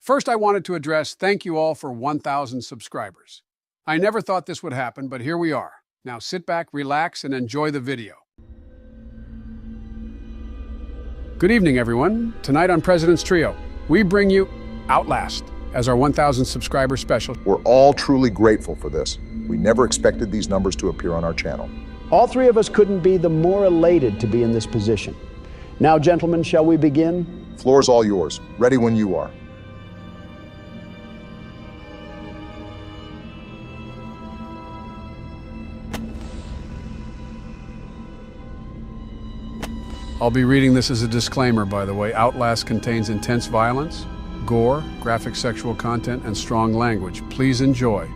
First, I wanted to address thank you all for 1,000 subscribers. I never thought this would happen, but here we are. Now sit back, relax, and enjoy the video. Good evening, everyone. Tonight on President's Trio, we bring you OUTLAST as our 1,000 subscriber special. We're all truly grateful for this. We never expected these numbers to appear on our channel. All three of us couldn't be the more elated to be in this position. Now, gentlemen, shall we begin? Floor's all yours. Ready when you are. I'll be reading this as a disclaimer, by the way. OUTLAST contains intense violence, gore, graphic sexual content, and strong language. Please enjoy.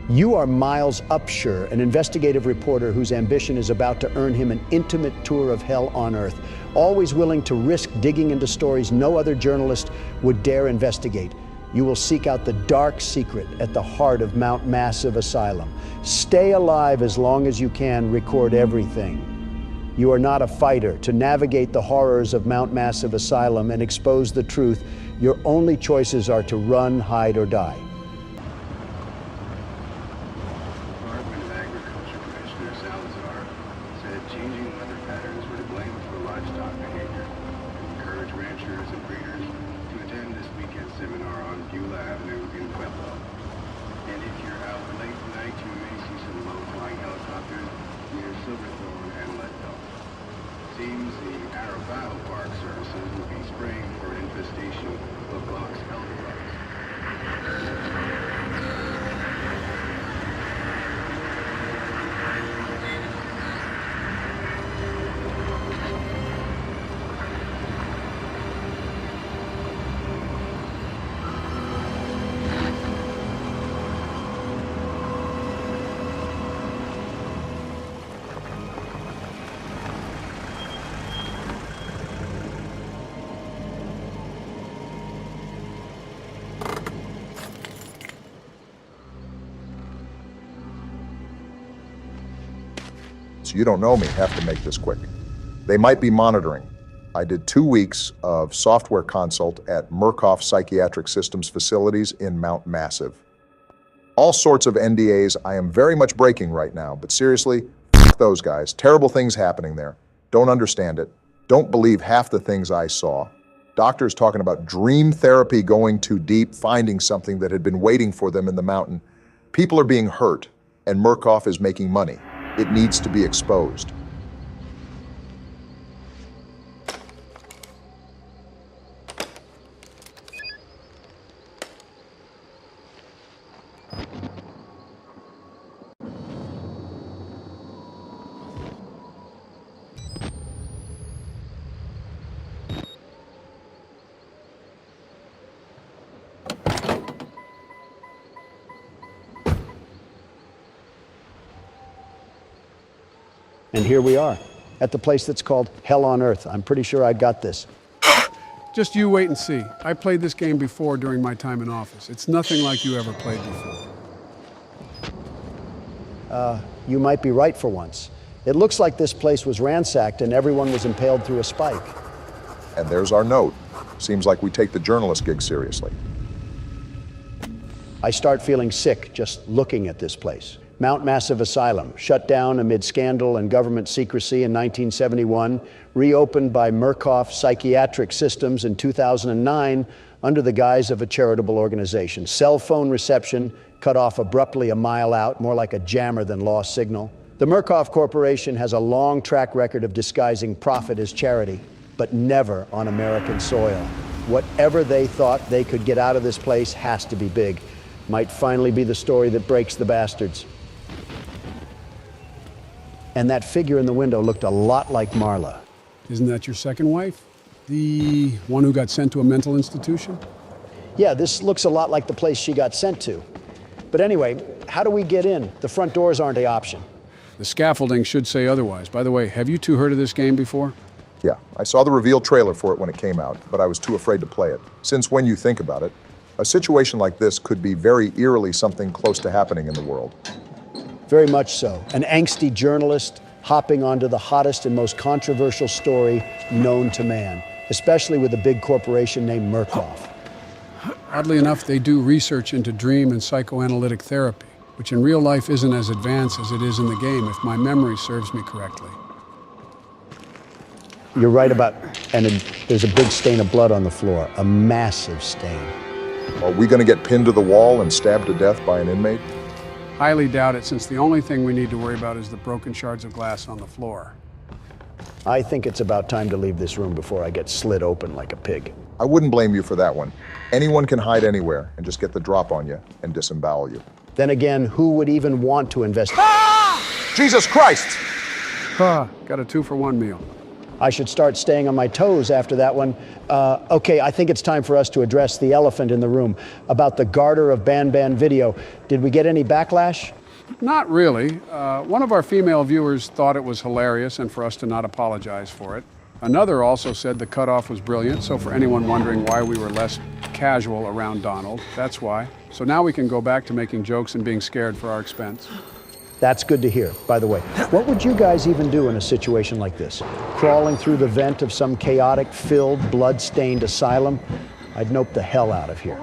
You are Miles Upshur, an investigative reporter whose ambition is about to earn him an intimate tour of hell on earth, always willing to risk digging into stories no other journalist would dare investigate. You will seek out the dark secret at the heart of Mount Massive Asylum. Stay alive as long as you can, record everything. You are not a fighter. To navigate the horrors of Mount Massive Asylum and expose the truth, your only choices are to run, hide, or die. Changing weather patterns were to blame for livestock behavior and encourage ranchers and breeders to attend this weekend seminar on Beulah Avenue in Pueblo. And if you're out late tonight, you may see some low-flying helicopters near Silverthorne and Leadville. Seems the Arabao Park Services will be spraying for an infestation of box elder bugs. So you don't know me, have to make this quick. They might be monitoring. I did 2 weeks of software consult at Murkoff Psychiatric Systems facilities in Mount Massive. All sorts of NDAs I am very much breaking right now, but seriously, f those guys. Terrible things happening there. Don't understand it. Don't believe half the things I saw. Doctors talking about dream therapy going too deep, finding something that had been waiting for them in the mountain. People are being hurt, and Murkoff is making money. It needs to be exposed. And here we are, at the place that's called Hell on Earth. I'm pretty sure I got this. Just you wait and see. I played this game before during my time in office. It's nothing like you ever played before. You might be right for once. It looks like this place was ransacked and everyone was impaled through a spike. And there's our note. Seems like we take the journalist gig seriously. I start feeling sick just looking at this place. Mount Massive Asylum, shut down amid scandal and government secrecy in 1971, reopened by Murkoff Psychiatric Systems in 2009 under the guise of a charitable organization. Cell phone reception cut off abruptly a mile out, more like a jammer than lost signal. The Murkoff Corporation has a long track record of disguising profit as charity, but never on American soil. Whatever they thought they could get out of this place has to be big. Might finally be the story that breaks the bastards. And that figure in the window looked a lot like Marla. Isn't that your second wife? The one who got sent to a mental institution? Yeah, this looks a lot like the place she got sent to. But anyway, how do we get in? The front doors aren't an option. The scaffolding should say otherwise. By the way, have you two heard of this game before? Yeah, I saw the reveal trailer for it when it came out, but I was too afraid to play it. Since when you think about it, a situation like this could be very eerily something close to happening in the world. Very much so. An angsty journalist hopping onto the hottest and most controversial story known to man, especially with a big corporation named Murkoff. Oddly enough, they do research into dream and psychoanalytic therapy, which in real life isn't as advanced as it is in the game, if my memory serves me correctly. You're right about, and there's a big stain of blood on the floor, a massive stain. Are we going to get pinned to the wall and stabbed to death by an inmate? Highly doubt it, since the only thing we need to worry about is the broken shards of glass on the floor. I think it's about time to leave this room before I get slit open like a pig. I wouldn't blame you for that one. Anyone can hide anywhere and just get the drop on you and disembowel you. Then again, who would even want to investigate? Jesus Christ! Got a 2-for-1 meal. I should start staying on my toes after that one. Okay, I think it's time for us to address the elephant in the room about the Garter of Ban video. Did we get any backlash? Not really. One of our female viewers thought it was hilarious and for us to not apologize for it. Another also said the cutoff was brilliant, so for anyone wondering why we were less casual around Donald, that's why. So now we can go back to making jokes and being scared for our expense. That's good to hear, by the way. What would you guys even do in a situation like this? Crawling through the vent of some chaotic, filled, blood-stained asylum? I'd nope the hell out of here.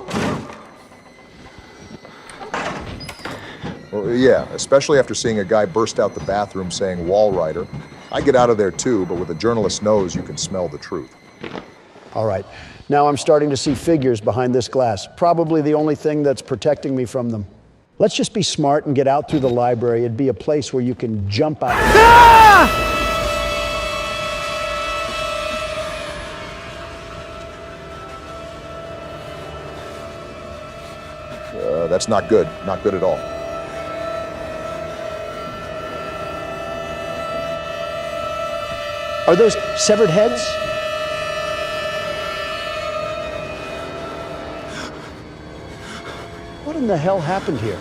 Well, yeah, especially after seeing a guy burst out the bathroom saying wall rider. I get out of there too, but with a journalist's nose, you can smell the truth. All right, now I'm starting to see figures behind this glass. Probably the only thing that's protecting me from them. Let's just be smart and get out through the library. It'd be a place where you can jump out. That's not good. Not good at all. Are those severed heads? What in the hell happened here?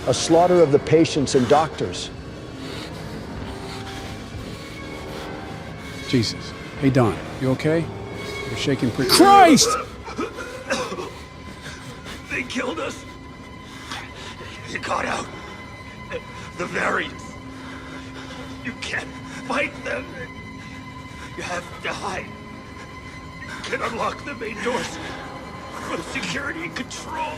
A slaughter of the patients and doctors. Jesus. Hey, Don, you okay? You're shaking pretty... Christ! They killed us. They got out. The variants. You can't fight them. You have to hide. You can unlock the main doors for security and control.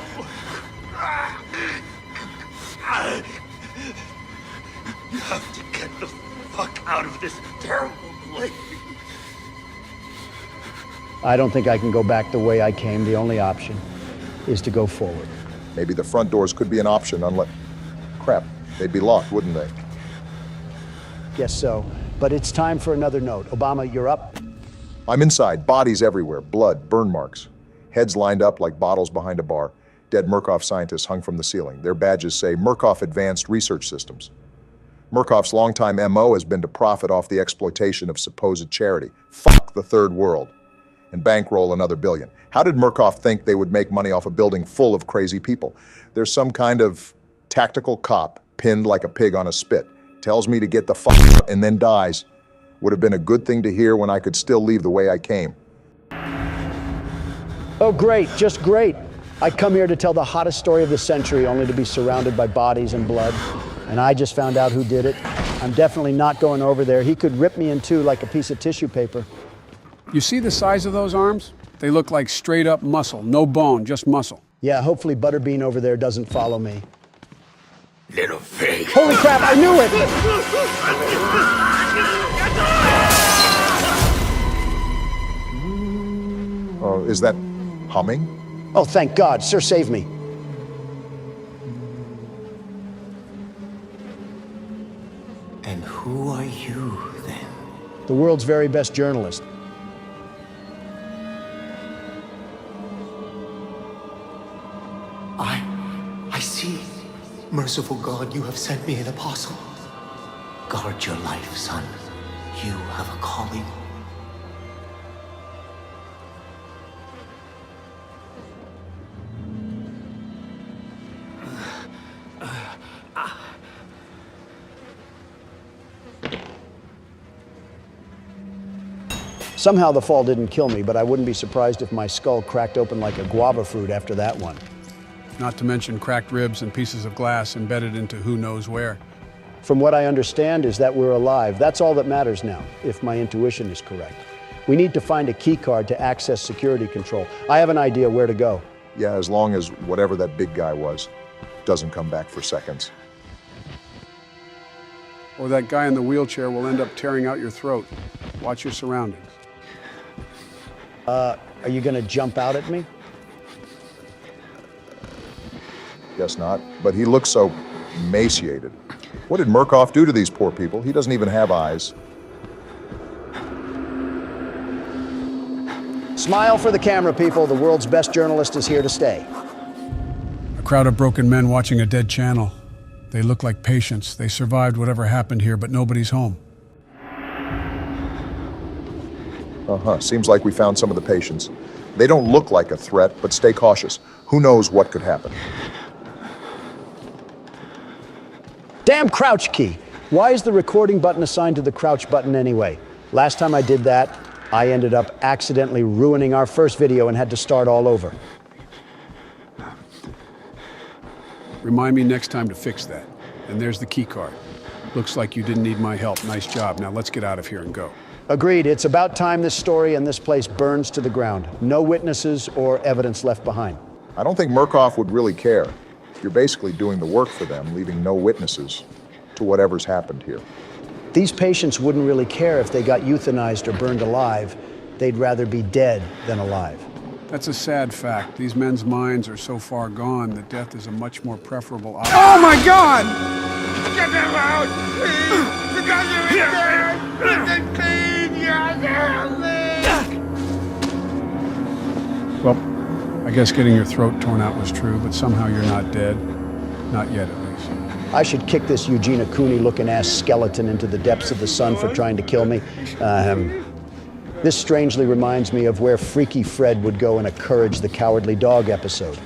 You have to get the fuck out of this terrible place. I don't think I can go back the way I came. The only option is to go forward. Maybe the front doors could be an option unless... Crap, they'd be locked, wouldn't they? Guess so. But it's time for another note. Obama, you're up. I'm inside, bodies everywhere, blood, burn marks. Heads lined up like bottles behind a bar. Dead Murkoff scientists hung from the ceiling. Their badges say Murkoff Advanced Research Systems. Murkoff's longtime MO has been to profit off the exploitation of supposed charity. Fuck the third world. And bankroll another billion. How did Murkoff think they would make money off a building full of crazy people? There's some kind of tactical cop pinned like a pig on a spit. Tells me to get the fuck out and then dies. Would have been a good thing to hear when I could still leave the way I came. Oh, great, just great. I come here to tell the hottest story of the century, only to be surrounded by bodies and blood. And I just found out who did it. I'm definitely not going over there. He could rip me in two like a piece of tissue paper. You see the size of those arms? They look like straight up muscle, no bone, just muscle. Yeah, hopefully Butterbean over there doesn't follow me. Little pig. Holy crap, I knew it! Oh, is that humming? Oh, thank God. Sir, save me. And who are you, then? The world's very best journalist. I see. Merciful God, you have sent me an apostle. Guard your life, son. You have a calling. Somehow the fall didn't kill me, but I wouldn't be surprised if my skull cracked open like a guava fruit after that one. Not to mention cracked ribs and pieces of glass embedded into who knows where. From what I understand is that we're alive. That's all that matters now, if my intuition is correct. We need to find a key card to access security control. I have an idea where to go. Yeah, as long as whatever that big guy was doesn't come back for seconds. Or that guy in the wheelchair will end up tearing out your throat. Watch your surroundings. Are you going to jump out at me? Guess not, but he looks so emaciated. What did Murkoff do to these poor people? He doesn't even have eyes. Smile for the camera, people. The world's best journalist is here to stay. A crowd of broken men watching a dead channel. They look like patients. They survived whatever happened here, but nobody's home. Seems like we found some of the patients. They don't look like a threat, but stay cautious. Who knows what could happen? Damn crouch key. Why is the recording button assigned to the crouch button anyway? Last time I did that, I ended up accidentally ruining our first video and had to start all over. Remind me next time to fix that. And there's the key card. Looks like you didn't need my help. Nice job. Now let's get out of here and go. Agreed. It's about time this story and this place burns to the ground. No witnesses or evidence left behind. I don't think Murkoff would really care. You're basically doing the work for them, leaving no witnesses to whatever's happened here. These patients wouldn't really care if they got euthanized or burned alive. They'd rather be dead than alive. That's a sad fact. These men's minds are so far gone that death is a much more preferable option. Oh my God! Get them out! Please! The guys are in there! Listen, please! You're there! Well, I guess getting your throat torn out was true, but somehow you're not dead. Not yet, at least. I should kick this Eugenia Cooney-looking ass skeleton into the depths of the sun for trying to kill me. This strangely reminds me of where Freaky Fred would go in a Courage the Cowardly Dog episode.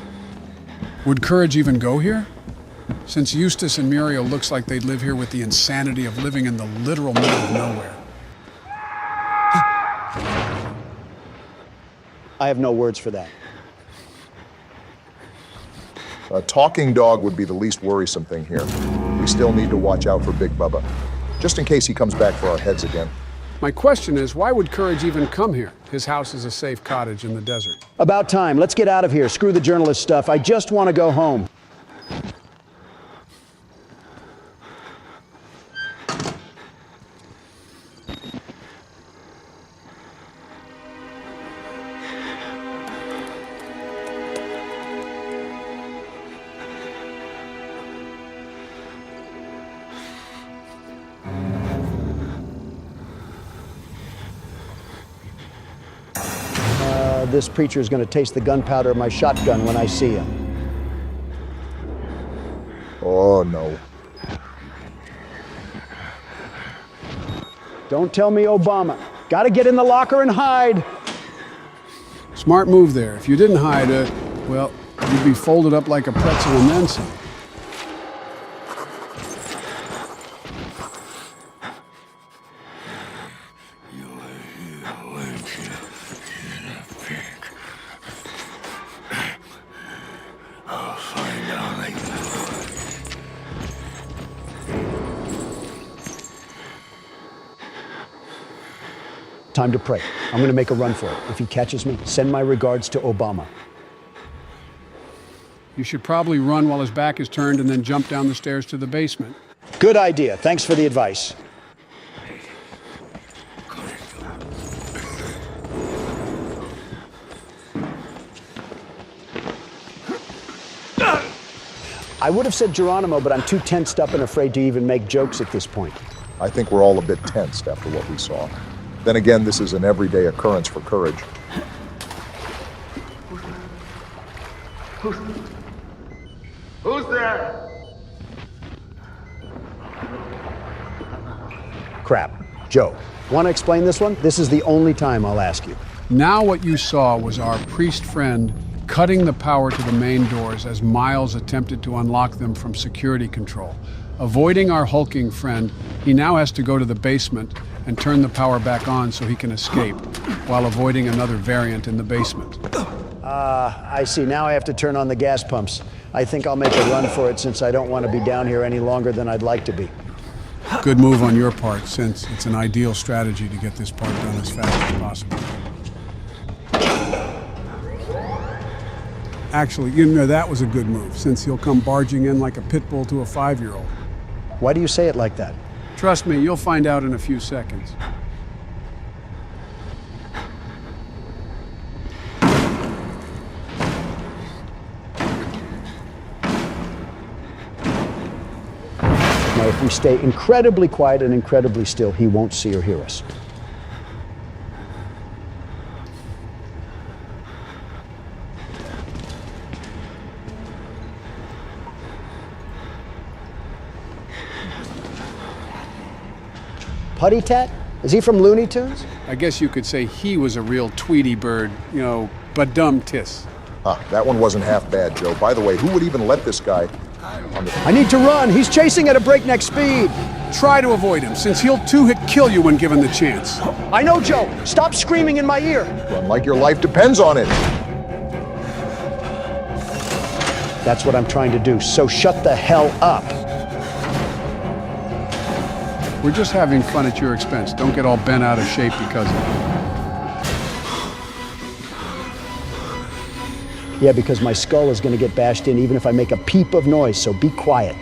Would Courage even go here? Since Eustace and Muriel looks like they'd live here with the insanity of living in the literal middle of nowhere. I have no words for that. A talking dog would be the least worrisome thing here. We still need to watch out for Big Bubba, just in case he comes back for our heads again. My question is, why would Courage even come here? His house is a safe cottage in the desert. About time. Let's get out of here. Screw the journalist stuff. I just want to go home. This preacher is going to taste the gunpowder of my shotgun when I see him. Oh, no. Don't tell me Obama. Got to get in the locker and hide. Smart move there. If you didn't hide, well, you'd be folded up like a pretzel and then some. Time to pray. I'm going to make a run for it. If he catches me, send my regards to Obama. You should probably run while his back is turned and then jump down the stairs to the basement. Good idea. Thanks for the advice. I would have said Geronimo, but I'm too tensed up and afraid to even make jokes at this point. I think we're all a bit tensed after what we saw. Then again, this is an everyday occurrence for Courage. Who's there? Crap. Joe, want to explain this one? This is the only time I'll ask you. Now what you saw was our priest friend cutting the power to the main doors as Miles attempted to unlock them from security control. Avoiding our hulking friend, he now has to go to the basement and turn the power back on so he can escape, while avoiding another variant in the basement. I see. Now I have to turn on the gas pumps. I think I'll make a run for it since I don't want to be down here any longer than I'd like to be. Good move on your part, since it's an ideal strategy to get this part done as fast as possible. Actually, you know, that was a good move, since he'll come barging in like a pit bull to a 5-year-old. Why do you say it like that? Trust me, you'll find out in a few seconds. Now, if we stay incredibly quiet and incredibly still, he won't see or hear us. Putty Tat? Is he from Looney Tunes? I guess you could say he was a real Tweety bird, you know, badum-tis. That one wasn't half bad, Joe. By the way, who would even let this guy on the... I need to run. He's chasing at a breakneck speed. Try to avoid him, since he'll two-hit kill you when given the chance. I know, Joe. Stop screaming in my ear. Run like your life depends on it. That's what I'm trying to do, so shut the hell up. We're just having fun at your expense. Don't get all bent out of shape because of it. Yeah, because my skull is going to get bashed in even if I make a peep of noise, so be quiet.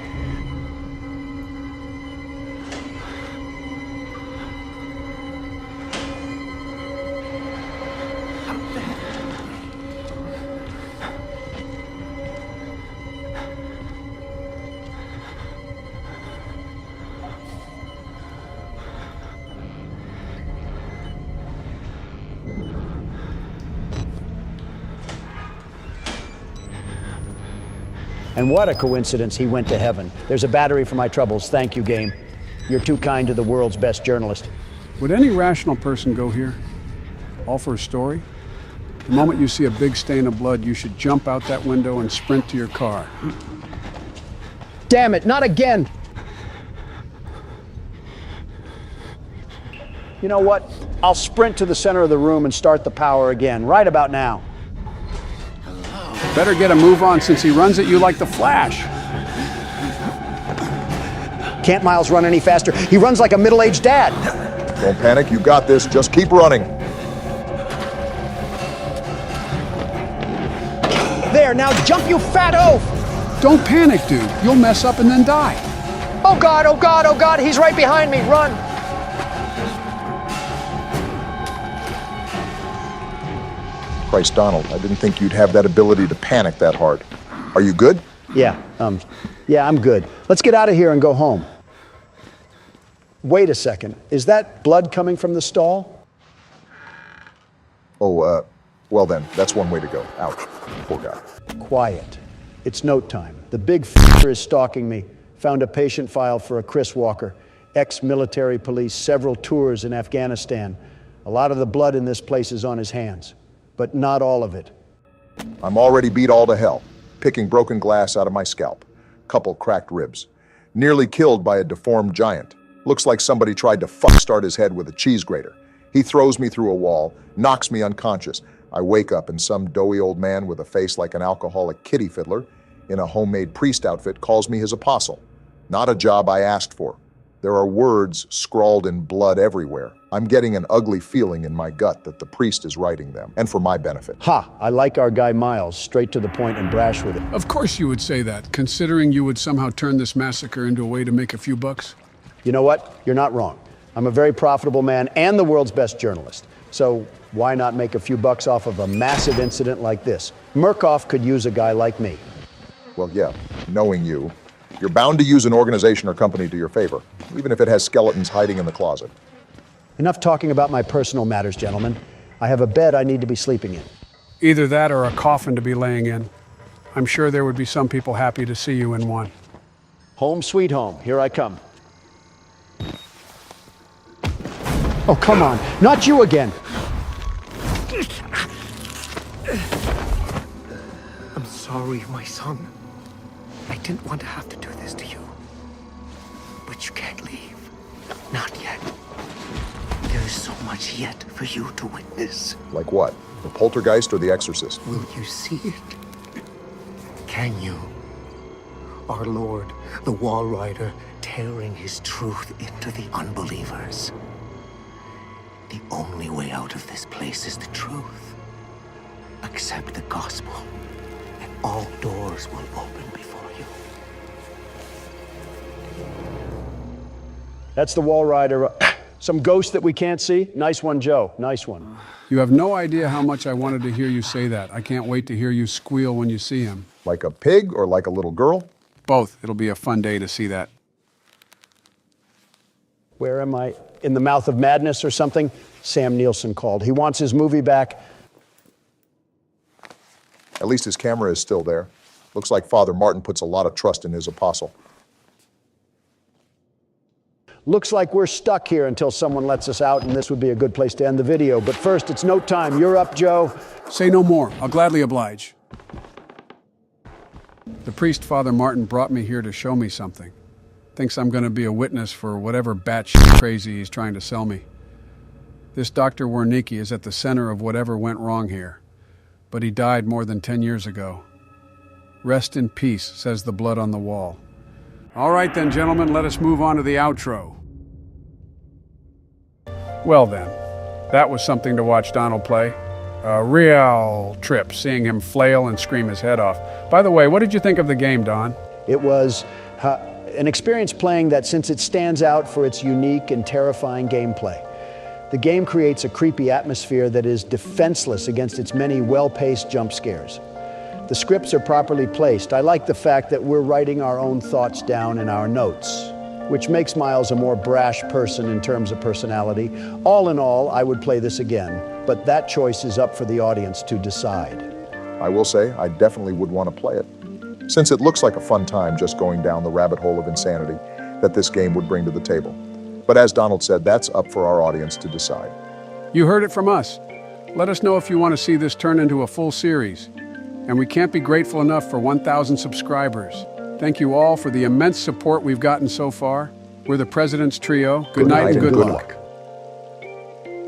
And what a coincidence he went to heaven. There's a battery for my troubles. Thank you, game. You're too kind to the world's best journalist. Would any rational person go here? All for a story? The moment you see a big stain of blood, you should jump out that window and sprint to your car. Damn it, not again! You know what? I'll sprint to the center of the room and start the power again, right about now. Better get a move on, since he runs at you like the Flash. Can't Miles run any faster? He runs like a middle-aged dad. Don't panic, you got this. Just keep running. There, now jump, you fat oaf! Don't panic, dude. You'll mess up and then die. Oh God, oh God, oh God, he's right behind me, run! Christ, Donald, I didn't think you'd have that ability to panic that hard. Are you good? Yeah, I'm good. Let's get out of here and go home. Wait a second, is that blood coming from the stall? Oh, well then, that's one way to go. Ouch. Poor guy. Quiet. It's note time. The big f***er is stalking me. Found a patient file for a Chris Walker, ex-military police, several tours in Afghanistan. A lot of the blood in this place is on his hands, but not all of it. I'm already beat all to hell, picking broken glass out of my scalp. Couple cracked ribs. Nearly killed by a deformed giant. Looks like somebody tried to start his head with a cheese grater. He throws me through a wall, knocks me unconscious. I wake up and some doughy old man with a face like an alcoholic kitty fiddler in a homemade priest outfit calls me his apostle. Not a job I asked for. There are words scrawled in blood everywhere. I'm getting an ugly feeling in my gut that the priest is writing them, and for my benefit. Ha! I like our guy Miles, straight to the point and brash with it. Of course you would say that, considering you would somehow turn this massacre into a way to make a few bucks. You know what? You're not wrong. I'm a very profitable man and the world's best journalist. So why not make a few bucks off of a massive incident like this? Murkoff could use a guy like me. Well, yeah, knowing you, you're bound to use an organization or company to your favor, even if it has skeletons hiding in the closet. Enough talking about my personal matters, gentlemen. I have a bed I need to be sleeping in. Either that or a coffin to be laying in. I'm sure there would be some people happy to see you in one. Home sweet home. Here I come. Oh, come on. Not you again. I'm sorry, my son. I didn't want to have to do this to you. But you can't leave. Not yet. There is so much yet for you to witness. Like what? The poltergeist or the exorcist? Will you see it? Can you? Our Lord, the Wall Rider, tearing his truth into the unbelievers. The only way out of this place is the truth. Accept the gospel, and all doors will open before you. That's the wall rider. Some ghost that we can't see? Nice one, Joe. Nice one. You have no idea how much I wanted to hear you say that. I can't wait to hear you squeal when you see him. Like a pig or like a little girl? Both. It'll be a fun day to see that. Where am I? In the mouth of madness or something? Sam Nielsen called. He wants his movie back. At least his camera is still there. Looks like Father Martin puts a lot of trust in his apostle. Looks like we're stuck here until someone lets us out, and this would be a good place to end the video. But first, it's note time. You're up, Joe. Say no more. I'll gladly oblige. The priest, Father Martin, brought me here to show me something. Thinks I'm going to be a witness for whatever batshit crazy he's trying to sell me. This Dr. Wernicke is at the center of whatever went wrong here. But he died more than 10 years ago. Rest in peace, says the blood on the wall. All right then, gentlemen, let us move on to the outro. Well then, that was something to watch Donald play. A real trip, seeing him flail and scream his head off. By the way, what did you think of the game, Don? It was an experience playing that, since it stands out for its unique and terrifying gameplay. The game creates a creepy atmosphere that is defenseless against its many well-paced jump scares. The scripts are properly placed. I like the fact that we're writing our own thoughts down in our notes, which makes Miles a more brash person in terms of personality. All in all, I would play this again, but that choice is up for the audience to decide. I will say, I definitely would want to play it, since it looks like a fun time just going down the rabbit hole of insanity that this game would bring to the table. But as Donald said, that's up for our audience to decide. You heard it from us. Let us know if you want to see this turn into a full series. And we can't be grateful enough for 1,000 subscribers. Thank you all for the immense support we've gotten so far. We're the President's Trio. Good night and good luck.